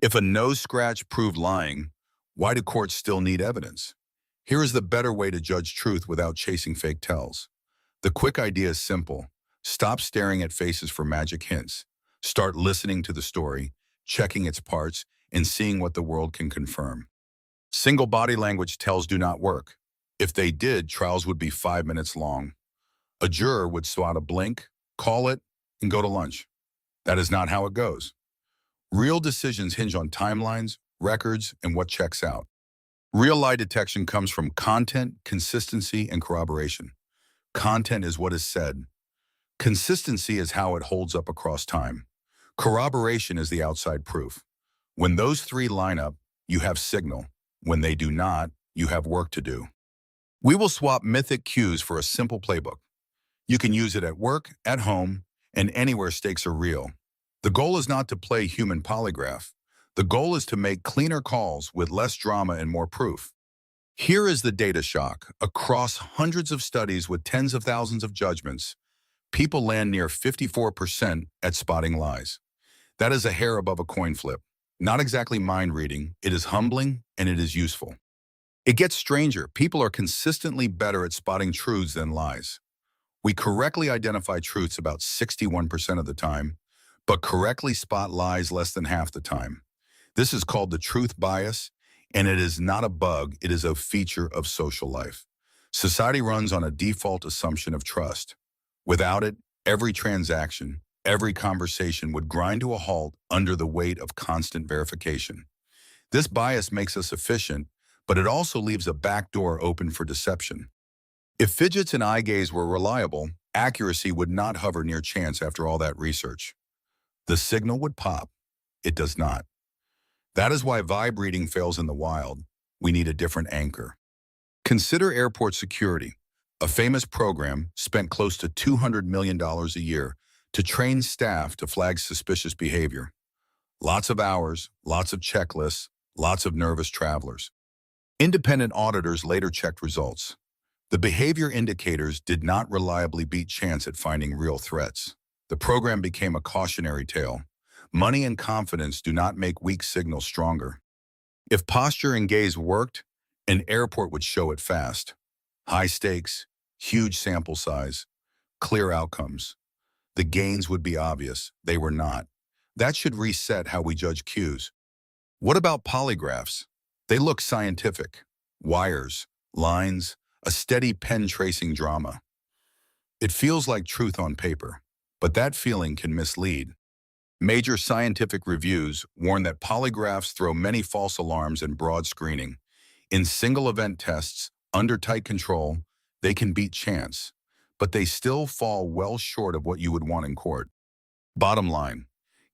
If a nose scratch proved lying, why do courts still need evidence? Here is the better way to judge truth without chasing fake tells. The quick idea is simple. Stop staring at faces for magic hints. Start listening to the story, checking its parts, and seeing what the world can confirm. Single body language tells do not work. If they did, trials would be 5 minutes long. A juror would swat a blink, call it, and go to lunch. That is not how it goes. Real decisions hinge on timelines, records, and what checks out. Real lie detection comes from content, consistency, and corroboration. Content is what is said. Consistency is how it holds up across time. Corroboration is the outside proof. When those three line up, you have signal. When they do not, you have work to do. We will swap mythic cues for a simple playbook. You can use it at work, at home, and anywhere stakes are real. The goal is not to play human polygraph. The goal is to make cleaner calls with less drama and more proof. Here is the data shock. Across hundreds of studies with tens of thousands of judgments, people land near 54% at spotting lies. That is a hair above a coin flip. Not exactly mind reading, it is humbling and it is useful. It gets stranger. People are consistently better at spotting truths than lies. We correctly identify truths about 61% of the time, but correctly spot lies less than half the time. This is called the truth bias, and it is not a bug, it is a feature of social life. Society runs on a default assumption of trust. Without it, every transaction, every conversation would grind to a halt under the weight of constant verification. This bias makes us efficient, but it also leaves a back door open for deception. If fidgets and eye gaze were reliable, accuracy would not hover near chance after all that research. The signal would pop. It does not. That is why vibe reading fails in the wild. We need a different anchor. Consider airport security. A famous program spent close to $200 million a year to train staff to flag suspicious behavior. Lots of hours, lots of checklists, lots of nervous travelers. Independent auditors later checked results. The behavior indicators did not reliably beat chance at finding real threats. The program became a cautionary tale. Money and confidence do not make weak signals stronger. If posture and gaze worked, an airport would show it fast. High stakes, huge sample size, clear outcomes. The gains would be obvious. They were not. That should reset how we judge cues. What about polygraphs? They look scientific. Wires, lines, a steady pen tracing drama. It feels like truth on paper, but that feeling can mislead. Major scientific reviews warn that polygraphs throw many false alarms in broad screening. In single-event tests, under tight control, they can beat chance, but they still fall well short of what you would want in court. Bottom line,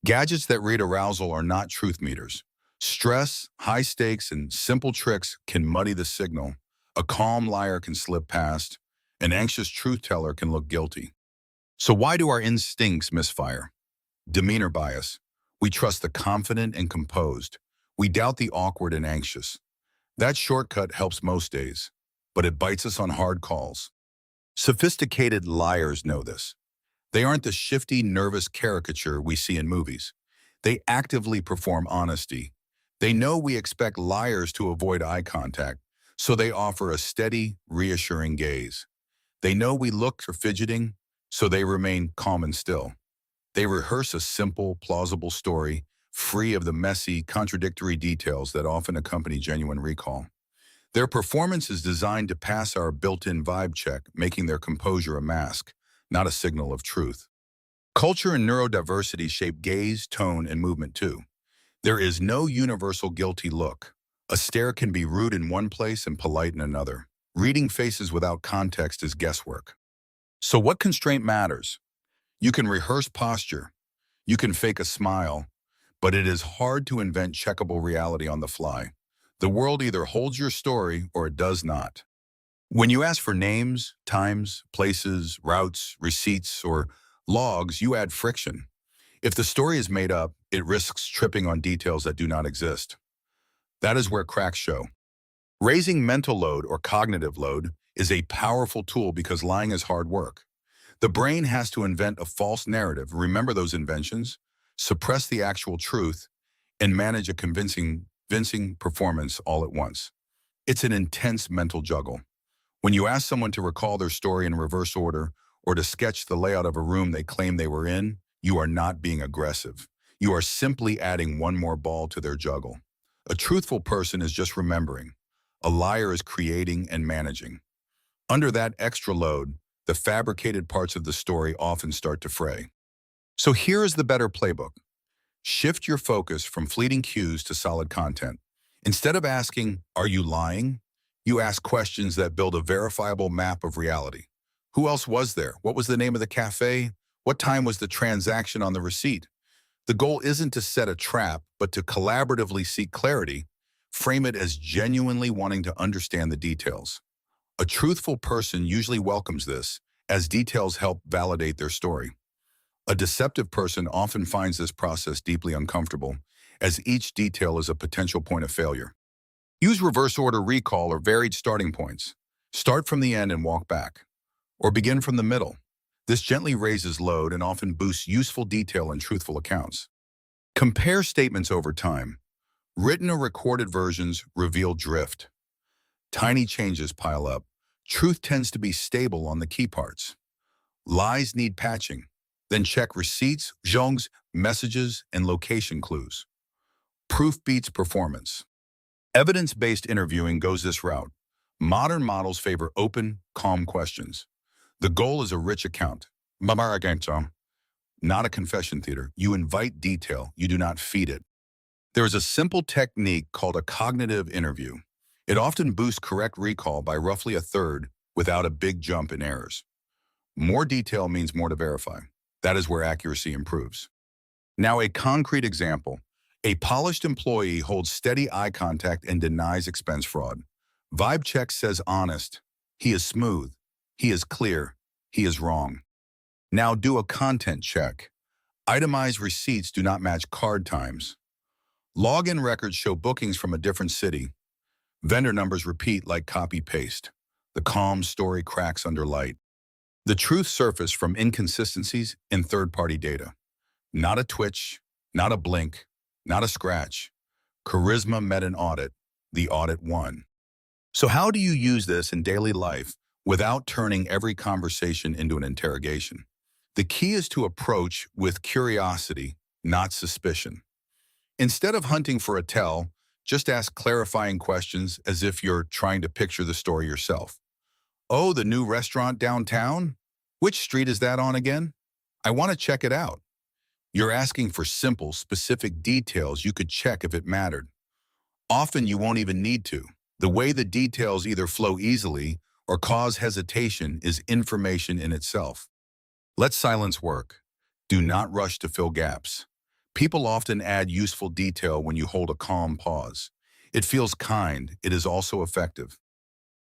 gadgets that read arousal are not truth meters. Stress, high stakes, and simple tricks can muddy the signal. A calm liar can slip past. An anxious truth teller can look guilty. So why do our instincts misfire? Demeanor bias. We trust the confident and composed. We doubt the awkward and anxious. That shortcut helps most days, but it bites us on hard calls. Sophisticated liars know this. They aren't the shifty, nervous caricature we see in movies. They actively perform honesty. They know we expect liars to avoid eye contact, so they offer a steady, reassuring gaze. They know we look for fidgeting, so they remain calm and still. They rehearse a simple, plausible story, free of the messy, contradictory details that often accompany genuine recall. Their performance is designed to pass our built-in vibe check, making their composure a mask, not a signal of truth. Culture and neurodiversity shape gaze, tone, and movement too. There is no universal guilty look. A stare can be rude in one place and polite in another. Reading faces without context is guesswork. So what constraint matters? You can rehearse posture. You can fake a smile. But it is hard to invent checkable reality on the fly. The world either holds your story or it does not. When you ask for names, times, places, routes, receipts, or logs, you add friction. If the story is made up, it risks tripping on details that do not exist. That is where cracks show. Raising mental load or cognitive load is a powerful tool because lying is hard work. The brain has to invent a false narrative, remember those inventions, suppress the actual truth, and manage a convincing performance all at once. It's an intense mental juggle. When you ask someone to recall their story in reverse order or to sketch the layout of a room they claim they were in, you are not being aggressive. You are simply adding one more ball to their juggle. A truthful person is just remembering. A liar is creating and managing. Under that extra load, the fabricated parts of the story often start to fray. So here is the better playbook. Shift your focus from fleeting cues to solid content. Instead of asking, "Are you lying?" you ask questions that build a verifiable map of reality. Who else was there? What was the name of the cafe? What time was the transaction on the receipt? The goal isn't to set a trap, but to collaboratively seek clarity. Frame it as genuinely wanting to understand the details. A truthful person usually welcomes this, as details help validate their story. A deceptive person often finds this process deeply uncomfortable, as each detail is a potential point of failure. Use reverse order recall or varied starting points. Start from the end and walk back, or begin from the middle. This gently raises load and often boosts useful detail in truthful accounts. Compare statements over time. Written or recorded versions reveal drift. Tiny changes pile up. Truth tends to be stable on the key parts. Lies need patching. Then check receipts, zhongs, messages, and location clues. Proof beats performance. Evidence-based interviewing goes this route. Modern models favor open, calm questions. The goal is a rich account. Not a confession theater. You invite detail, you do not feed it. There is a simple technique called a cognitive interview. It often boosts correct recall by roughly a third without a big jump in errors. More detail means more to verify. That is where accuracy improves. Now, a concrete example. A polished employee holds steady eye contact and denies expense fraud. Vibe check says honest. He is smooth. He is clear. He is wrong. Now do a content check. Itemized receipts do not match card times. Login records show bookings from a different city. Vendor numbers repeat like copy-paste. The calm story cracks under light. The truth surfaced from inconsistencies in third-party data. Not a twitch, not a blink, not a scratch. Charisma met an audit. The audit won. So how do you use this in daily life without turning every conversation into an interrogation? The key is to approach with curiosity, not suspicion. Instead of hunting for a tell, just ask clarifying questions as if you're trying to picture the story yourself. Oh, the new restaurant downtown? Which street is that on again? I want to check it out. You're asking for simple, specific details you could check if it mattered. Often you won't even need to. The way the details either flow easily or cause hesitation is information in itself. Let silence work. Do not rush to fill gaps. People often add useful detail when you hold a calm pause. It feels kind. It is also effective.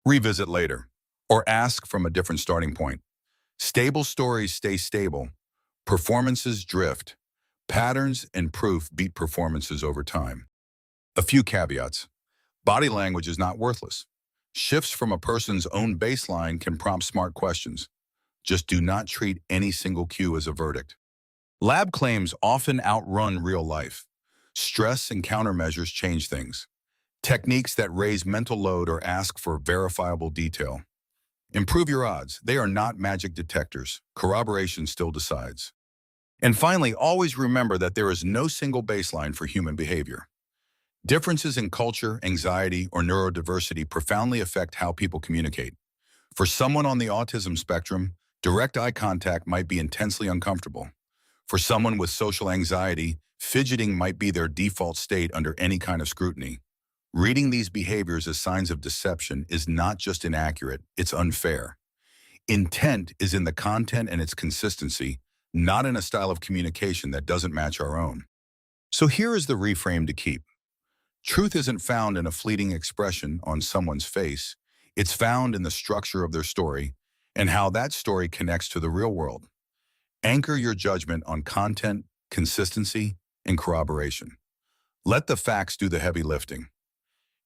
Revisit later, or ask from a different starting point. Stable stories stay stable. Performances drift. Patterns and proof beat performances over time. A few caveats. Body language is not worthless. Shifts from a person's own baseline can prompt smart questions. Just do not treat any single cue as a verdict. Lab claims often outrun real life. Stress and countermeasures change things. Techniques that raise mental load or ask for verifiable detail. Improve your odds. They are not magic detectors. Corroboration still decides. And finally, always remember that there is no single baseline for human behavior. Differences in culture, anxiety, or neurodiversity profoundly affect how people communicate. For someone on the autism spectrum, direct eye contact might be intensely uncomfortable. For someone with social anxiety, fidgeting might be their default state under any kind of scrutiny. Reading these behaviors as signs of deception is not just inaccurate, it's unfair. Intent is in the content and its consistency, not in a style of communication that doesn't match our own. So here is the reframe to keep. Truth isn't found in a fleeting expression on someone's face. It's found in the structure of their story and how that story connects to the real world. Anchor your judgment on content, consistency, and corroboration. Let the facts do the heavy lifting.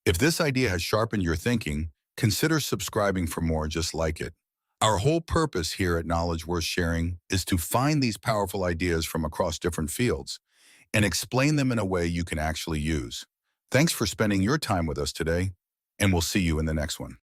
If this idea has sharpened your thinking, consider subscribing for more just like it. Our whole purpose here at Knowledge Worth Sharing is to find these powerful ideas from across different fields, and explain them in a way you can actually use. Thanks for spending your time with us today, and we'll see you in the next one.